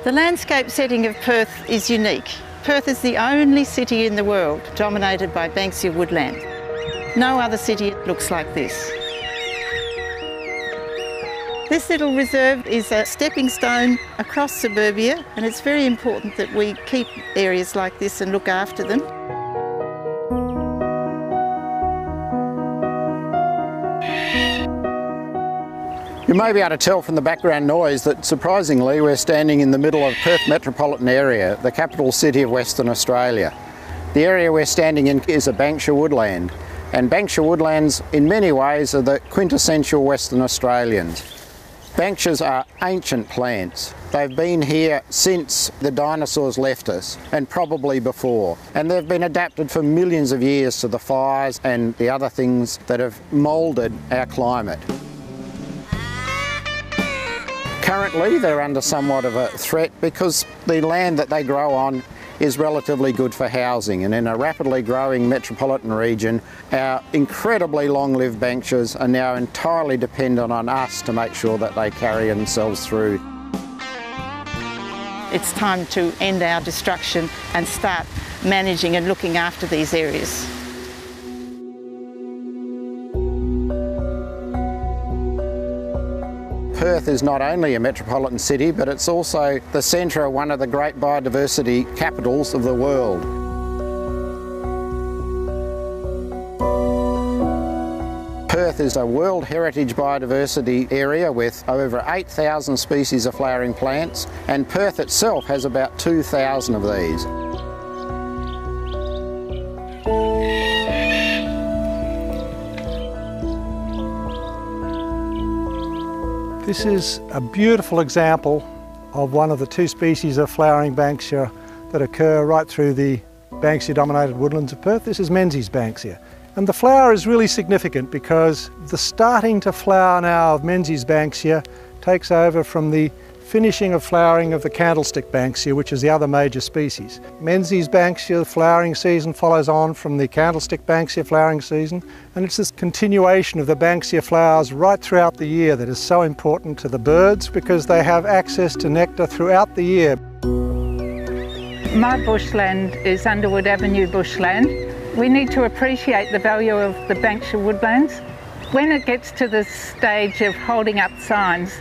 The landscape setting of Perth is unique. Perth is the only city in the world dominated by Banksia woodland. No other city looks like this. This little reserve is a stepping stone across suburbia, and it's very important that we keep areas like this and look after them. You may be able to tell from the background noise that surprisingly we're standing in the middle of Perth metropolitan area, the capital city of Western Australia. The area we're standing in is a Banksia woodland, and Banksia woodlands in many ways are the quintessential Western Australians. Banksias are ancient plants. They've been here since the dinosaurs left us, and probably before. And they've been adapted for millions of years to the fires and the other things that have moulded our climate. Currently they're under somewhat of a threat because the land that they grow on is relatively good for housing, and in a rapidly growing metropolitan region our incredibly long-lived Banksias are now entirely dependent on us to make sure that they carry themselves through. It's time to end our destruction and start managing and looking after these areas. Perth is not only a metropolitan city, but it's also the centre of one of the great biodiversity capitals of the world. Perth is a World Heritage Biodiversity area with over 8,000 species of flowering plants, and Perth itself has about 2,000 of these. This is a beautiful example of one of the two species of flowering Banksia that occur right through the Banksia-dominated woodlands of Perth. This is Menzies Banksia. And the flower is really significant because the starting to flower now of Menzies Banksia takes over from the finishing of flowering of the candlestick Banksia, which is the other major species. Menzies Banksia flowering season follows on from the candlestick Banksia flowering season, and it's this continuation of the Banksia flowers right throughout the year that is so important to the birds because they have access to nectar throughout the year. My bushland is Underwood Avenue bushland. We need to appreciate the value of the Banksia woodlands. When it gets to the stage of holding up signs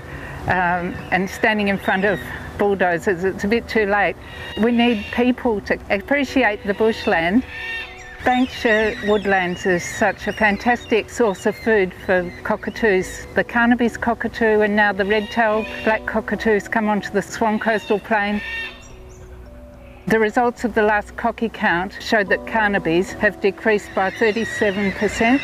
and standing in front of bulldozers, it's a bit too late. We need people to appreciate the bushland. Banksia woodlands is such a fantastic source of food for cockatoos. The Carnaby's cockatoo and now the red-tailed black cockatoos come onto the Swan Coastal Plain. The results of the last cocky count showed that Carnaby's have decreased by 37%.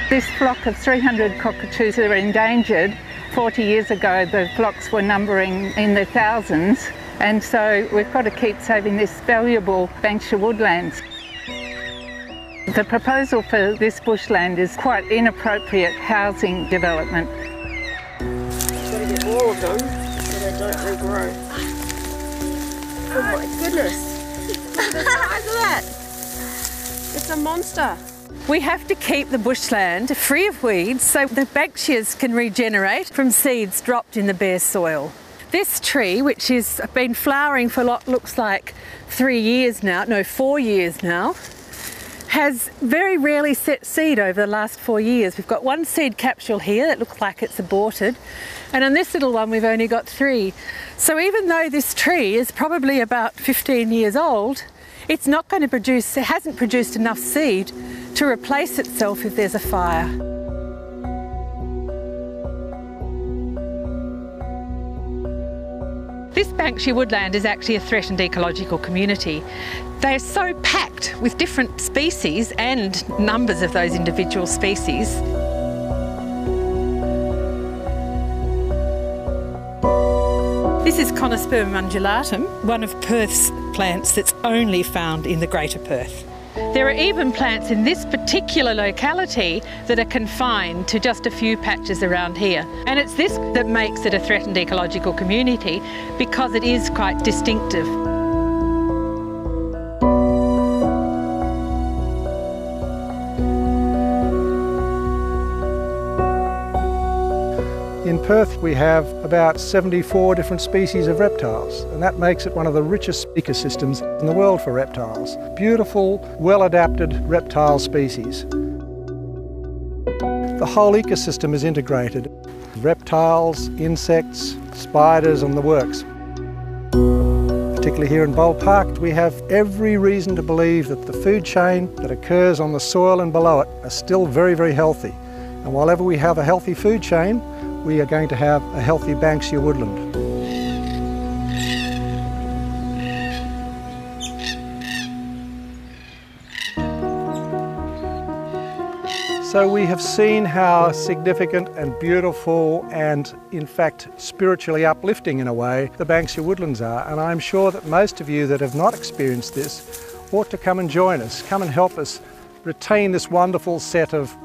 This flock of 300 cockatoos are endangered. 40 years ago the flocks were numbering in the thousands, and so we've got to keep saving this valuable Banksia woodlands. The proposal for this bushland is quite inappropriate housing development. You've got to get all of them so they don't regrow. Oh my goodness! Look at that! It's a monster. We have to keep the bushland free of weeds so the Banksias can regenerate from seeds dropped in the bare soil. This tree, which has been flowering for what looks like 4 years now, has very rarely set seed over the last 4 years. We've got one seed capsule here that looks like it's aborted, and on this little one we've only got 3. So even though this tree is probably about 15 years old, it's not going to produce, it hasn't produced enough seed to replace itself if there's a fire. This Banksia woodland is actually a threatened ecological community. They are so packed with different species and numbers of those individual species. This is Conospermum undulatum, one of Perth's plants that's only found in the Greater Perth. There are even plants in this particular locality that are confined to just a few patches around here. And it's this that makes it a threatened ecological community because it is quite distinctive. In In Perth we have about 74 different species of reptiles, and that makes it one of the richest ecosystems in the world for reptiles. Beautiful, well-adapted reptile species. The whole ecosystem is integrated. Reptiles, insects, spiders and the works. Particularly here in Bowl Park, we have every reason to believe that the food chain that occurs on the soil and below it are still very, very healthy. And while ever we have a healthy food chain, we are going to have a healthy Banksia woodland. So we have seen how significant and beautiful and in fact spiritually uplifting in a way the Banksia woodlands are, and I'm sure that most of you that have not experienced this ought to come and join us, come and help us retain this wonderful set of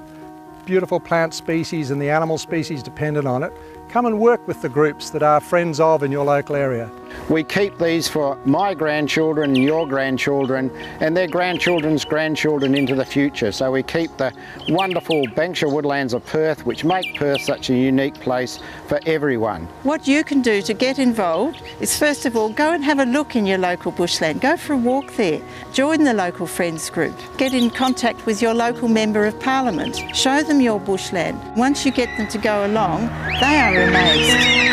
beautiful plant species and the animal species dependent on it. Come and work with the groups that are friends of in your local area. We keep these for my grandchildren and your grandchildren and their grandchildren's grandchildren into the future. So we keep the wonderful Banksia woodlands of Perth, which make Perth such a unique place for everyone. What you can do to get involved is, first of all, go and have a look in your local bushland. Go for a walk there. Join the local friends group. Get in contact with your local Member of Parliament. Show them your bushland. Once you get them to go along, they are amazed.